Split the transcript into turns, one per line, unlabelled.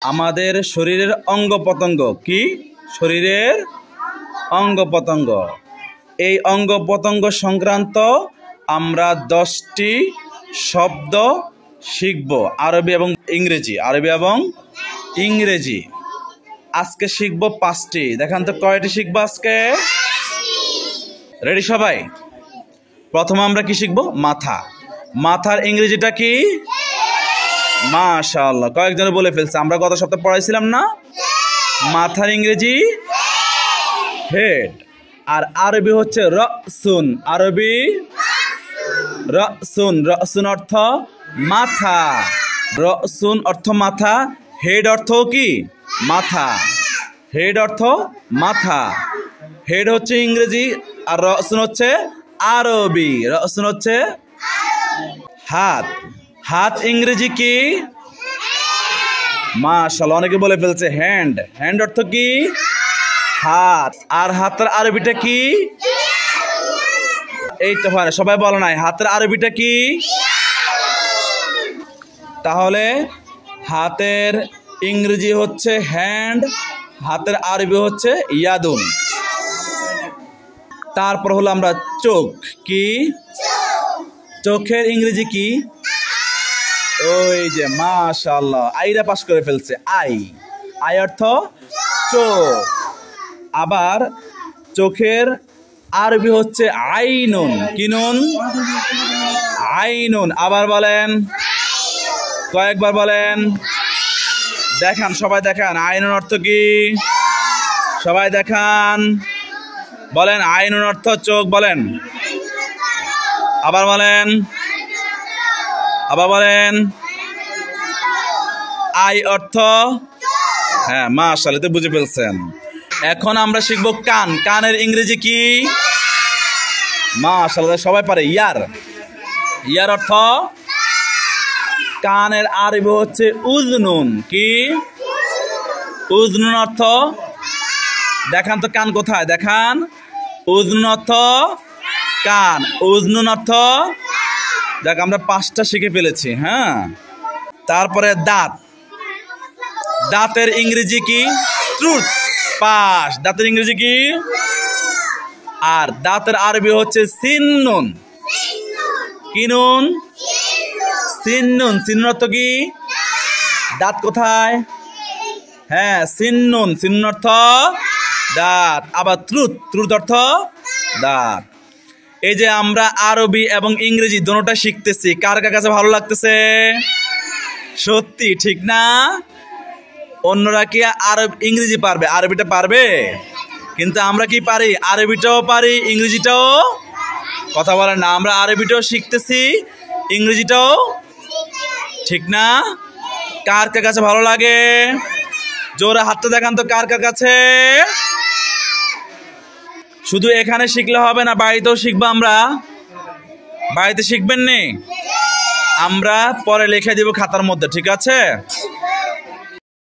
আমাদের শরীরের অঙ্গ প্রত্যঙ্গ কি? শরীরের অঙ্গ প্রত্যঙ্গ। এই অঙ্গ প্রত্যঙ্গ সংক্রান্ত আমরা 10টি শব্দ শিখব, আরবি এবং ইংরেজি। আরবি এবং ইংরেজি আজকে শিখব 5টি। দেখান তো কয়টি শিখবো আজকে? রেডি সবাই? প্রথম আমরা কি শিখব? মাথা। মাথার ইংরেজিটা কি? মাশাআল্লাহ, কয়েকজনে বলে ফেলছে। আমরা গত সপ্তাহে পড়াইছিলাম না? মাথার ইংরেজি হেড। আর আরবি হচ্ছে রাসুন। আরবি রাসুন। রাসুন অর্থ মাথা। রাসুন অর্থ মাথা। হেড অর্থ কি? মাথা। হেড অর্থ মাথা। হেড হচ্ছে ইংরেজি আর রাসুন হচ্ছে আরবি। রাসুন হচ্ছে হাত। হাত ইংরেজি কি? মাশাআল্লাহ, অনেকে বলে ফেলছে হ্যান্ড। হ্যান্ড অর্থ কি? হাত। আর হাতের আরবিটা কি? এই তো হয় না, সবাই বলো নাই। হাতের আরবিটা কি? তাহলে হাতের ইংরেজি হচ্ছে হ্যান্ড, হাতের আরবি হচ্ছে ইয়াদুন। তারপর হলো আমরা চোখ। কি? চোখের ইংরেজি কি? ওই যে মাশাআল্লাহ, আইরা পাস করে ফেলছে। আই। আই অর্থ চোখ। আবার চোখের আরবি হচ্ছে আইনুন। কি নুন? আইনুন। আবার বলেন, কয়েকবার বলেন, দেখান, সবাই দেখান। আইনুন অর্থ কি? সবাই দেখান, বলেন। আইনুন অর্থ চোখ, বলেন। আবার বলেন, আবার বলেন। আই অর্থ, হ্যাঁ মাশাআল্লাহ, তো বুঝে ফেলছেন। এখন আমরা শিখবো কান। কানের ইংরেজি কি? মাশাআল্লাহ, সবাই পারে। ইয়ার। ইয়ার অর্থ কানের আরবি হচ্ছে উজনুন। কি? উজনুন অর্থ, দেখান তো কান কোথায়, দেখান। উজনুন অর্থ কান। উজনুন অর্থ, দেখ আমরা 5টা শিখে ফেলেছি। হ্যাঁ, তারপরে দাঁত। দাঁতের ইংরেজি কি? ট্রুথ। পাশ। দাঁতের ইংরেজি কি? আর দাঁতের আরবি হচ্ছে সিন্নুন। কি নুন? সিন্নুন। সিন্নুন অর্থ কি? দাঁত কোথায়? হ্যাঁ, সিন্নুন। সিন্নুন অর্থ দাঁত। আবার ট্রুথ। ট্রুথ অর্থ দাঁত। এই যে আমরা আরবি এবং ইংরেজি দুটোটা শিখতেছি, কার কার কাছে ভালো লাগতেছে? সত্যি, ঠিক না? অন্যরা কি ইংরেজি পারবে, আরবিটা পারবে? কিন্তু আমরা কি পারি? আরবিটাও পারি, ইংরেজিটাও। কথা বলেন না? আমরা আরবিটাও শিখতেছি, ইংরেজিটাও, ঠিক না? কার কার কাছে ভালো লাগে? জোরে হাতটা দেখান তো, কার কার কাছে? শুধু এখানে শিখলে হবে না, বাড়িতেও শিখবো আমরা। বাড়িতে শিখবেন নি? আমরা পরে লিখে দিব খাতার মধ্যে, ঠিক আছে?